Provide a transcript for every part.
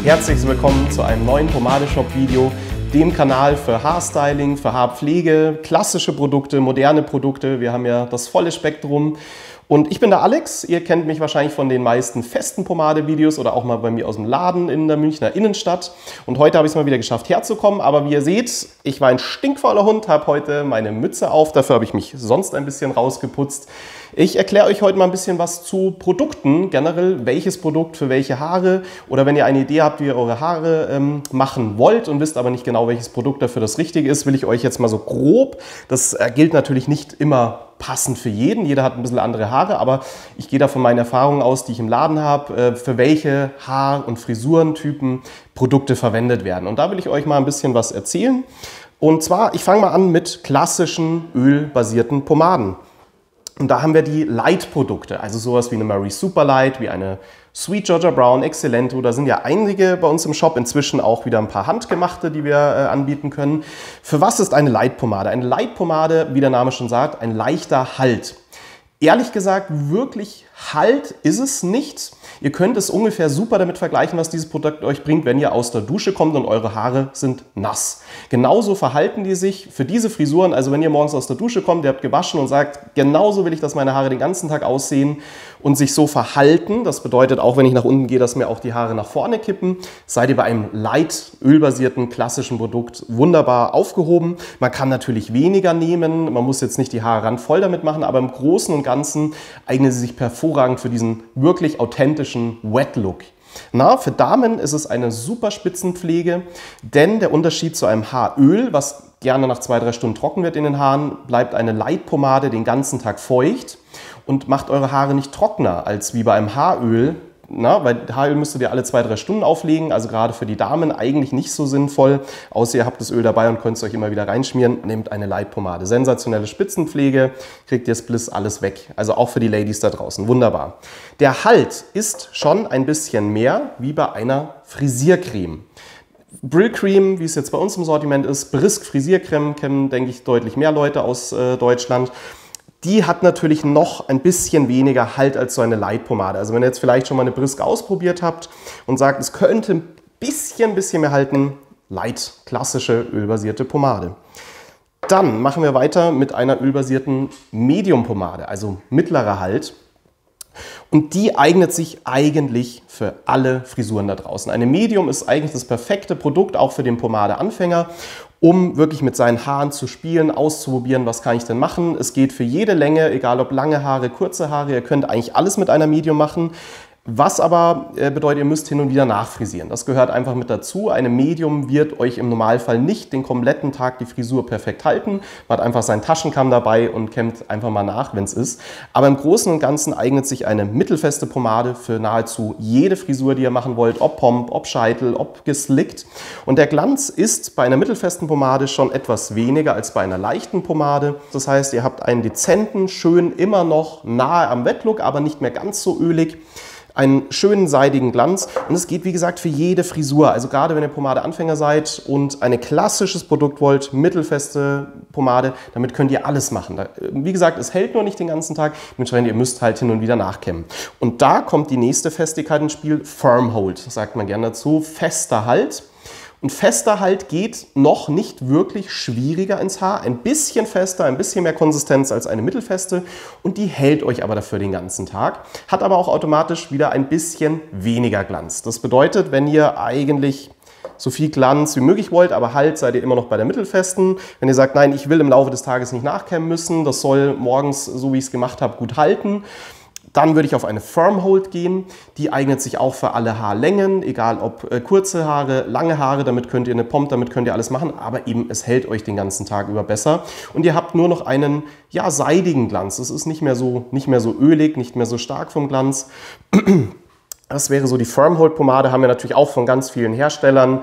Herzlich willkommen zu einem neuen Pomade-Shop-Video, dem Kanal für Haarstyling, für Haarpflege, klassische Produkte, moderne Produkte. Wir haben ja das volle Spektrum. Und ich bin der Alex, ihr kennt mich wahrscheinlich von den meisten festen Pomade-Videos oder auch mal bei mir aus dem Laden in der Münchner Innenstadt. Und heute habe ich es mal wieder geschafft herzukommen, aber wie ihr seht, ich war ein stinkfauler Hund, habe heute meine Mütze auf, dafür habe ich mich sonst ein bisschen rausgeputzt. Ich erkläre euch heute mal ein bisschen was zu Produkten, generell welches Produkt für welche Haare, oder wenn ihr eine Idee habt, wie ihr eure Haare machen wollt und wisst aber nicht genau, welches Produkt dafür das Richtige ist, will ich euch jetzt mal so grob, das gilt natürlich nicht immer passend für jeden, jeder hat ein bisschen andere Haare, aber ich gehe da von meinen Erfahrungen aus, die ich im Laden habe, für welche Haar- und Frisurentypen Produkte verwendet werden. Und da will ich euch mal ein bisschen was erzählen. Und zwar, ich fange mal an mit klassischen ölbasierten Pomaden. Und da haben wir die Light-Produkte, also sowas wie eine Marie Super Light, wie eine Sweet Georgia Brown, Excellento. Da sind ja einige bei uns im Shop, inzwischen auch wieder ein paar handgemachte, die wir anbieten können. Für was ist eine Light-Pomade? Eine Light-Pomade, wie der Name schon sagt, ein leichter Halt. Ehrlich gesagt, wirklich Halt ist es nicht. Ihr könnt es ungefähr super damit vergleichen, was dieses Produkt euch bringt, wenn ihr aus der Dusche kommt und eure Haare sind nass. Genauso verhalten die sich für diese Frisuren. Also wenn ihr morgens aus der Dusche kommt, ihr habt gewaschen und sagt, genauso will ich, dass meine Haare den ganzen Tag aussehen und sich so verhalten. Das bedeutet auch, wenn ich nach unten gehe, dass mir auch die Haare nach vorne kippen. Seid ihr bei einem light ölbasierten klassischen Produkt wunderbar aufgehoben. Man kann natürlich weniger nehmen. Man muss jetzt nicht die Haare randvoll damit machen, aber im Großen und Ganzen eignen sie sich hervorragend für diesen wirklich authentischen Wet Look. Na, für Damen ist es eine super Spitzenpflege, denn der Unterschied zu einem Haaröl, was gerne nach 2-3 Stunden trocken wird in den Haaren, bleibt eine Light-Pomade den ganzen Tag feucht und macht eure Haare nicht trockener als wie bei einem Haaröl. Na, weil Haaröl müsstet ihr alle 2-3 Stunden auflegen, also gerade für die Damen eigentlich nicht so sinnvoll, außer ihr habt das Öl dabei und könnt es euch immer wieder reinschmieren. Nehmt eine Light-Pomade. Sensationelle Spitzenpflege, kriegt ihr Spliss alles weg. Also auch für die Ladies da draußen, wunderbar. Der Halt ist schon ein bisschen mehr wie bei einer Frisiercreme. Brillcreme, wie es jetzt bei uns im Sortiment ist, Brisk Frisiercreme, kennen, denke ich, deutlich mehr Leute aus Deutschland. Die hat natürlich noch ein bisschen weniger Halt als so eine Light-Pomade. Also wenn ihr jetzt vielleicht schon mal eine Brisk ausprobiert habt und sagt, es könnte ein bisschen mehr halten, Light, klassische ölbasierte Pomade. Dann machen wir weiter mit einer ölbasierten Medium-Pomade, also mittlerer Halt. Und die eignet sich eigentlich für alle Frisuren da draußen. Eine Medium ist eigentlich das perfekte Produkt, auch für den Pomadeanfänger, um wirklich mit seinen Haaren zu spielen, auszuprobieren, was kann ich denn machen. Es geht für jede Länge, egal ob lange Haare, kurze Haare, ihr könnt eigentlich alles mit einer Medium machen. Was aber bedeutet, ihr müsst hin und wieder nachfrisieren. Das gehört einfach mit dazu. Eine Medium wird euch im Normalfall nicht den kompletten Tag die Frisur perfekt halten. Man hat einfach seinen Taschenkamm dabei und kämmt einfach mal nach, wenn es ist. Aber im Großen und Ganzen eignet sich eine mittelfeste Pomade für nahezu jede Frisur, die ihr machen wollt. Ob Pomp, ob Scheitel, ob geslickt. Und der Glanz ist bei einer mittelfesten Pomade schon etwas weniger als bei einer leichten Pomade. Das heißt, ihr habt einen dezenten, schön, immer noch nahe am Wet-Look, aber nicht mehr ganz so ölig. Einen schönen seidigen Glanz, und es geht wie gesagt für jede Frisur, also gerade wenn ihr Pomadeanfänger seid und ein klassisches Produkt wollt, mittelfeste Pomade, damit könnt ihr alles machen. Wie gesagt, es hält nur nicht den ganzen Tag, dementsprechend ihr müsst halt hin und wieder nachkämmen. Und da kommt die nächste Festigkeit ins Spiel, Firm Hold, sagt man gerne dazu, fester Halt. Und fester Halt geht noch nicht wirklich schwieriger ins Haar. Ein bisschen fester, ein bisschen mehr Konsistenz als eine mittelfeste. Und die hält euch aber dafür den ganzen Tag. Hat aber auch automatisch wieder ein bisschen weniger Glanz. Das bedeutet, wenn ihr eigentlich so viel Glanz wie möglich wollt, aber Halt seid ihr immer noch bei der mittelfesten. Wenn ihr sagt, nein, ich will im Laufe des Tages nicht nachkämmen müssen, das soll morgens, so wie ich es gemacht habe, gut halten, dann würde ich auf eine Firm Hold gehen. Die eignet sich auch für alle Haarlängen, egal ob kurze Haare, lange Haare, damit könnt ihr eine Pomp, damit könnt ihr alles machen, aber eben es hält euch den ganzen Tag über besser. Und ihr habt nur noch einen, ja, seidigen Glanz. Es ist nicht mehr so ölig, nicht mehr so stark vom Glanz. Das wäre so die Firm Hold Pomade, haben wir natürlich auch von ganz vielen Herstellern.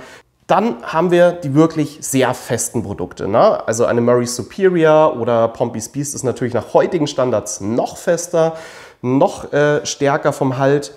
Dann haben wir die wirklich sehr festen Produkte. Ne? Also eine Marie Superior oder Pompey's Beast ist natürlich nach heutigen Standards noch fester, noch stärker vom Halt.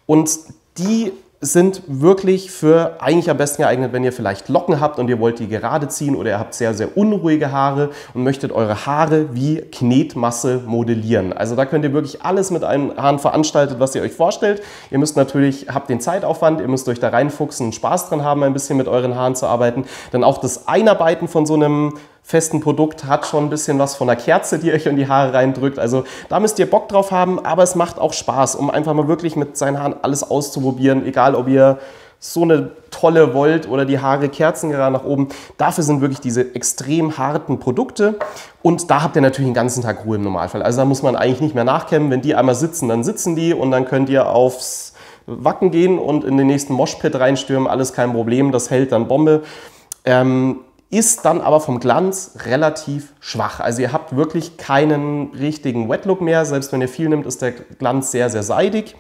Und die sind wirklich für eigentlich am besten geeignet, wenn ihr vielleicht Locken habt und ihr wollt die gerade ziehen oder ihr habt sehr, sehr unruhige Haare und möchtet eure Haare wie Knetmasse modellieren. Also da könnt ihr wirklich alles mit euren Haaren veranstalten, was ihr euch vorstellt. Ihr müsst natürlich, habt den Zeitaufwand, ihr müsst euch da reinfuchsen und Spaß dran haben, ein bisschen mit euren Haaren zu arbeiten. Dann auch das Einarbeiten von so einem festen Produkt hat schon ein bisschen was von einer Kerze, die euch in die Haare reindrückt. Also da müsst ihr Bock drauf haben, aber es macht auch Spaß, um einfach mal wirklich mit seinen Haaren alles auszuprobieren, egal ob ihr so eine tolle wollt oder die Haare kerzen gerade nach oben. Dafür sind wirklich diese extrem harten Produkte und da habt ihr natürlich den ganzen Tag Ruhe im Normalfall. Also da muss man eigentlich nicht mehr nachkämmen. Wenn die einmal sitzen, dann sitzen die und dann könnt ihr aufs Wacken gehen und in den nächsten Moshpit reinstürmen. Alles kein Problem, das hält dann Bombe. Ist dann aber vom Glanz relativ schwach. Also ihr habt wirklich keinen richtigen Wet-Look mehr. Selbst wenn ihr viel nimmt, ist der Glanz sehr, sehr seidig.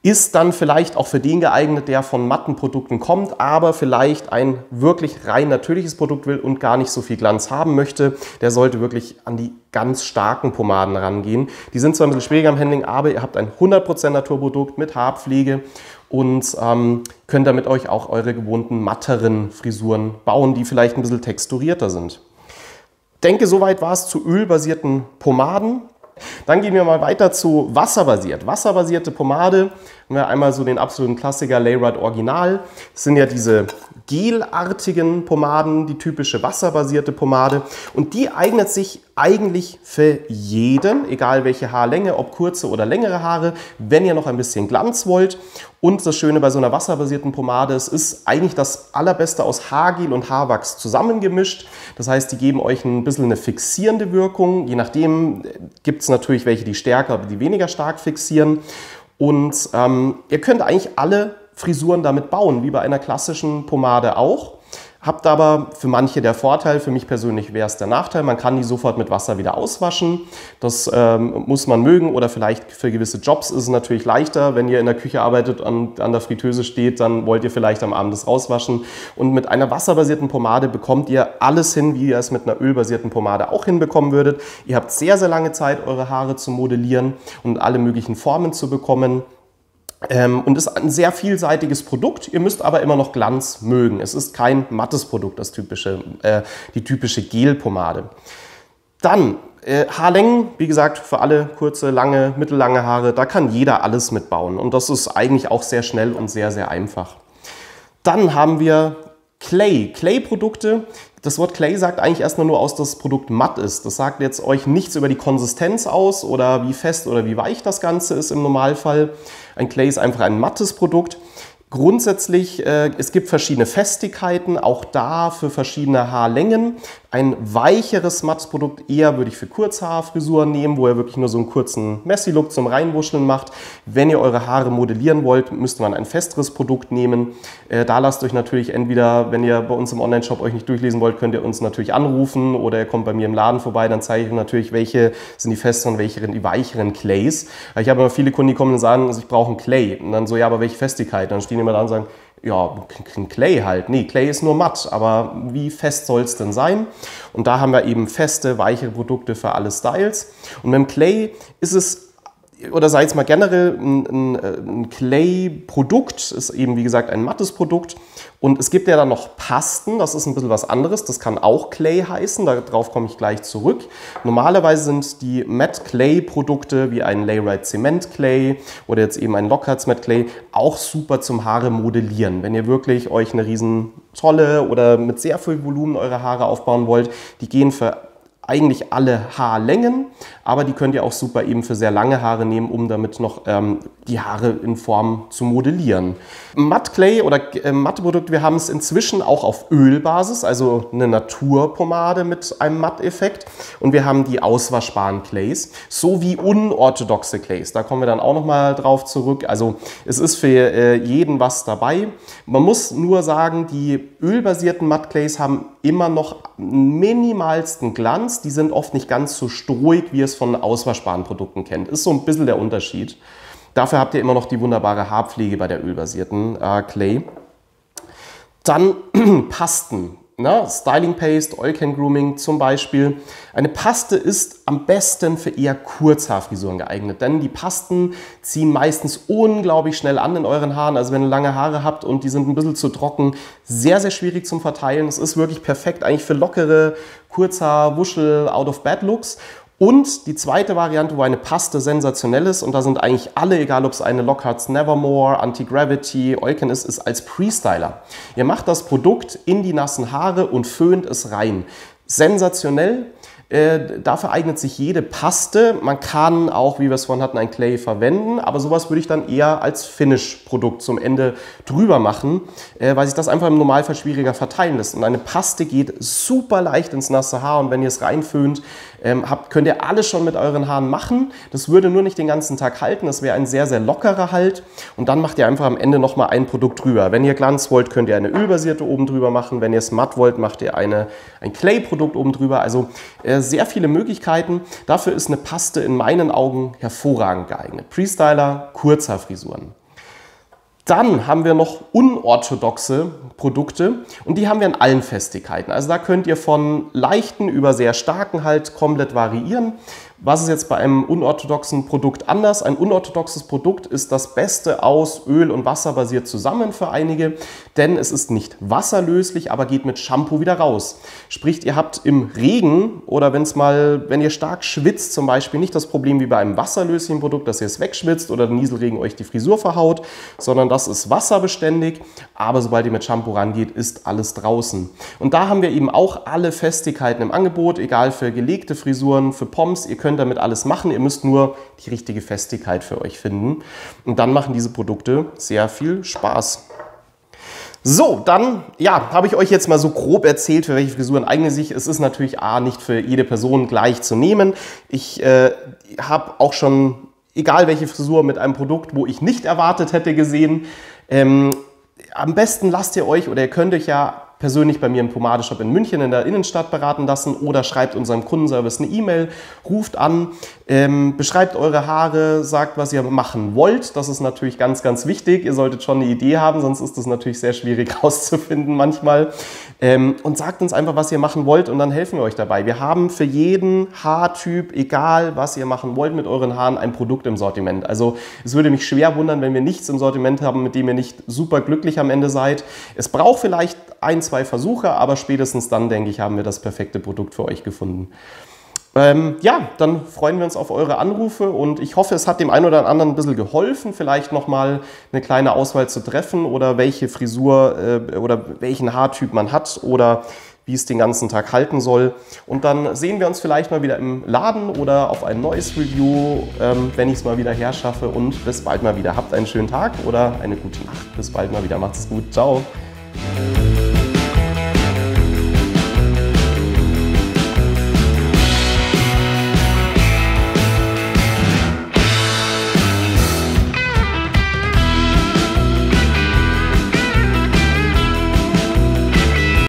Ist dann vielleicht auch für den geeignet, der von matten Produkten kommt, aber vielleicht ein wirklich rein natürliches Produkt will und gar nicht so viel Glanz haben möchte. Der sollte wirklich an die ganz starken Pomaden rangehen. Die sind zwar ein bisschen schwieriger am Handling, aber ihr habt ein 100% Naturprodukt mit Haarpflege und könnt damit euch auch eure gewohnten matteren Frisuren bauen, die vielleicht ein bisschen texturierter sind. Denke, soweit war es zu ölbasierten Pomaden. Dann gehen wir mal weiter zu wasserbasiert. Wasserbasierte Pomade, haben wir einmal so den absoluten Klassiker Layrite Original. Das sind ja diese gelartigen Pomaden, die typische wasserbasierte Pomade. Und die eignet sich eigentlich für jeden, egal welche Haarlänge, ob kurze oder längere Haare, wenn ihr noch ein bisschen Glanz wollt. Und das Schöne bei so einer wasserbasierten Pomade, es ist eigentlich das Allerbeste aus Haargel und Haarwachs zusammengemischt. Das heißt, die geben euch ein bisschen eine fixierende Wirkung. Je nachdem gibt es natürlich welche, die stärker, aber die weniger stark fixieren. Und ihr könnt eigentlich alle Frisuren damit bauen, wie bei einer klassischen Pomade auch. Habt aber für manche der Vorteil, für mich persönlich wäre es der Nachteil, man kann die sofort mit Wasser wieder auswaschen. Das muss man mögen oder vielleicht für gewisse Jobs ist es natürlich leichter. Wenn ihr in der Küche arbeitet und an der Fritteuse steht, dann wollt ihr vielleicht am Abend das rauswaschen. Und mit einer wasserbasierten Pomade bekommt ihr alles hin, wie ihr es mit einer ölbasierten Pomade auch hinbekommen würdet. Ihr habt sehr, sehr lange Zeit, eure Haare zu modellieren und alle möglichen Formen zu bekommen. Und ist ein sehr vielseitiges Produkt. Ihr müsst aber immer noch Glanz mögen. Es ist kein mattes Produkt, die typische Gelpomade. Dann Haarlängen, wie gesagt, für alle kurze, lange, mittellange Haare, da kann jeder alles mitbauen. Und das ist eigentlich auch sehr schnell und sehr, sehr einfach. Dann haben wir Clay-Produkte. Das Wort Clay sagt eigentlich erstmal nur aus, dass das Produkt matt ist. Das sagt jetzt euch nichts über die Konsistenz aus oder wie fest oder wie weich das Ganze ist im Normalfall. Ein Clay ist einfach ein mattes Produkt. Grundsätzlich, es gibt verschiedene Festigkeiten, auch da für verschiedene Haarlängen. Ein weicheres mattes Produkt eher würde ich für Kurzhaarfrisuren nehmen, wo ihr wirklich nur so einen kurzen Messi-Look zum Reinwuscheln macht. Wenn ihr eure Haare modellieren wollt, müsste man ein festeres Produkt nehmen. Da lasst euch natürlich entweder, wenn ihr bei uns im Online-Shop euch nicht durchlesen wollt, könnt ihr uns natürlich anrufen oder ihr kommt bei mir im Laden vorbei, dann zeige ich euch natürlich, welche sind die festeren, welche die weicheren Clays. Ich habe immer viele Kunden, die kommen und sagen, also ich brauche einen Clay. Und dann so, ja, aber welche Festigkeit? Dann stehen die immer da und sagen, ja, ein Clay halt. Nee, Clay ist nur matt, aber wie fest soll es denn sein? Und da haben wir eben feste, weichere Produkte für alle Styles. Und mit dem Clay ist es, oder sei es mal generell, ein Clay-Produkt, ist eben wie gesagt ein mattes Produkt. Und es gibt ja dann noch Pasten, das ist ein bisschen was anderes, das kann auch Clay heißen, darauf komme ich gleich zurück. Normalerweise sind die Matte Clay-Produkte wie ein Layrite Cement Clay oder jetzt eben ein Lockhart's Matte Clay auch super zum Haare modellieren. Wenn ihr wirklich euch eine riesen tolle oder mit sehr viel Volumen eure Haare aufbauen wollt, die gehen für eigentlich alle Haarlängen, aber die könnt ihr auch super eben für sehr lange Haare nehmen, um damit noch die Haare in Form zu modellieren. Matte Clay oder matte Produkt, wir haben es inzwischen auch auf Ölbasis, also eine Naturpomade mit einem Matteffekt, und wir haben die auswaschbaren Clays sowie unorthodoxe Clays. Da kommen wir dann auch noch mal drauf zurück. Also es ist für jeden was dabei. Man muss nur sagen, die ölbasierten Matte Clays haben immer noch minimalsten Glanz. Die sind oft nicht ganz so strohig, wie ihr es von auswaschbaren Produkten kennt. Ist so ein bisschen der Unterschied. Dafür habt ihr immer noch die wunderbare Haarpflege bei der ölbasierten Clay. Dann Pasten. Styling Paste, Oil Can Grooming zum Beispiel. Eine Paste ist am besten für eher Kurzhaarfrisuren geeignet, denn die Pasten ziehen meistens unglaublich schnell an in euren Haaren. Also wenn ihr lange Haare habt und die sind ein bisschen zu trocken, sehr, sehr schwierig zum Verteilen. Es ist wirklich perfekt eigentlich für lockere Kurzhaar-, Wuschel-, Out-of-Bed-Looks. Und die zweite Variante, wo eine Paste sensationell ist, und da sind eigentlich alle, egal ob es eine Lockhart's Nevermore, Anti-Gravity, Oil Can ist als Pre-Styler. Ihr macht das Produkt in die nassen Haare und föhnt es rein. Sensationell. Dafür eignet sich jede Paste. Man kann auch, wie wir es vorhin hatten, ein Clay verwenden, aber sowas würde ich dann eher als Finish-Produkt zum Ende drüber machen, weil sich das einfach im Normalfall schwieriger verteilen lässt. Und eine Paste geht super leicht ins nasse Haar und wenn ihr es reinföhnt, könnt ihr alles schon mit euren Haaren machen. Das würde nur nicht den ganzen Tag halten, das wäre ein sehr, sehr lockerer Halt und dann macht ihr einfach am Ende nochmal ein Produkt drüber. Wenn ihr Glanz wollt, könnt ihr eine ölbasierte oben drüber machen. Wenn ihr es matt wollt, macht ihr ein Clay-Produkt oben drüber. Also sehr viele Möglichkeiten. Dafür ist eine Paste in meinen Augen hervorragend geeignet. Pre-Styler, Kurzhaarfrisuren. Dann haben wir noch unorthodoxe Produkte und die haben wir in allen Festigkeiten. Also da könnt ihr von leichten über sehr starken halt komplett variieren. Was ist jetzt bei einem unorthodoxen Produkt anders? Ein unorthodoxes Produkt ist das Beste aus Öl und Wasser basiert zusammen für einige, denn es ist nicht wasserlöslich, aber geht mit Shampoo wieder raus. Sprich, ihr habt im Regen oder wenn ihr stark schwitzt zum Beispiel, nicht das Problem wie bei einem wasserlöslichen Produkt, dass ihr es wegschwitzt oder der Nieselregen euch die Frisur verhaut, sondern das ist wasserbeständig, aber sobald ihr mit Shampoo rangeht, ist alles draußen. Und da haben wir eben auch alle Festigkeiten im Angebot, egal für gelegte Frisuren, für Pommes, ihr könnt damit alles machen, ihr müsst nur die richtige Festigkeit für euch finden und dann machen diese Produkte sehr viel Spaß. So, dann habe ich euch jetzt mal so grob erzählt, für welche Frisuren eignen sich. Es ist natürlich nicht für jede Person gleich zu nehmen. Ich habe auch schon, egal welche Frisur, mit einem Produkt, wo ich nicht erwartet hätte, gesehen. Am besten lasst ihr euch oder ihr könnt euch ja persönlich bei mir im Pomadeshop in München in der Innenstadt beraten lassen oder schreibt unserem Kundenservice eine E-Mail, ruft an, beschreibt eure Haare, sagt, was ihr machen wollt. Das ist natürlich ganz, ganz wichtig. Ihr solltet schon eine Idee haben, sonst ist das natürlich sehr schwierig herauszufinden manchmal. Und sagt uns einfach, was ihr machen wollt und dann helfen wir euch dabei. Wir haben für jeden Haartyp, egal was ihr machen wollt mit euren Haaren, ein Produkt im Sortiment. Also es würde mich schwer wundern, wenn wir nichts im Sortiment haben, mit dem ihr nicht super glücklich am Ende seid. Es braucht vielleicht 1, 2 Versuche, aber spätestens dann, denke ich, haben wir das perfekte Produkt für euch gefunden. Dann freuen wir uns auf eure Anrufe und ich hoffe, es hat dem einen oder anderen ein bisschen geholfen, vielleicht nochmal eine kleine Auswahl zu treffen oder welche Frisur oder welchen Haartyp man hat oder wie es den ganzen Tag halten soll. Und dann sehen wir uns vielleicht mal wieder im Laden oder auf ein neues Review, wenn ich es mal wieder herschaffe. Und bis bald mal wieder. Habt einen schönen Tag oder eine gute Nacht. Bis bald mal wieder. Macht's gut. Ciao.